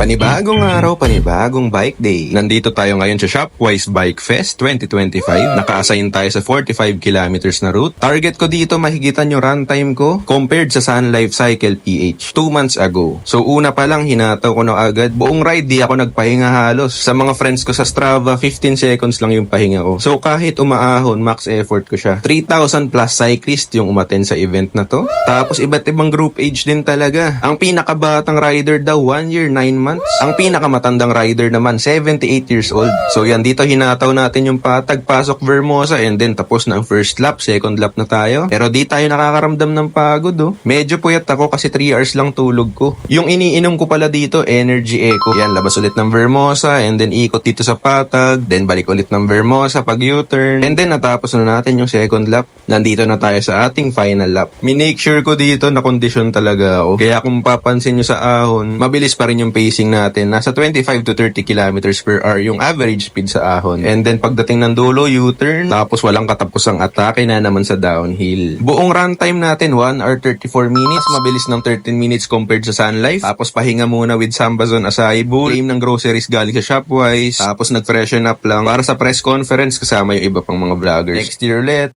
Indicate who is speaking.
Speaker 1: Panibagong araw, panibagong bike day. Nandito tayo ngayon sa Shopwise Bike Fest 2025. Naka-assign tayo sa 45 kilometers na route. Target ko dito mahigitan yung runtime ko compared sa Sun Life Cycle PH 2 months ago. So una pa lang hinataw ko na agad. Buong ride di ako nagpahinga halos. Sa mga friends ko sa Strava, 15 seconds lang yung pahinga ko. So kahit umaahon, max effort ko siya. 3,000 plus cyclist yung umattend sa event na to. Tapos iba't ibang group age din talaga. Ang pinakabatang rider daw 1 year 9 months. Ang pinakamatandang rider naman 78 years old. So yan, dito hinataw natin yung patag, pasok Vermosa, and then tapos na ang first lap, second lap na tayo. Pero di tayo nakakaramdam ng pagod oh. Medyo puyat ako kasi 3 hours lang tulog ko. Yung iniinom ko pala dito, Energy Eco. Yan, labas ulit ng Vermosa, and then ikot dito sa patag, then balik ulit ng Vermosa pag U-turn, and then natapos na natin yung second lap. Nandito na tayo sa ating final lap. Minake sure ko dito na kondisyon talaga ako. Kaya kung papansin nyo sa ahon, mabilis pa rin yung pacing natin. Nasa 25 to 30 kilometers per hour yung average speed sa ahon. And then pagdating ng dulo, U-turn, tapos walang katapusang atake na naman sa downhill. Buong runtime natin, 1 hour 34 minutes. Mabilis ng 13 minutes compared sa Sun Life. Tapos pahinga muna with Sambazon Acai Bowl. Claim ng groceries galing sa Shopwise. Tapos nag-freshen up lang para sa press conference kasama yung iba pang mga vloggers. Next year ulit.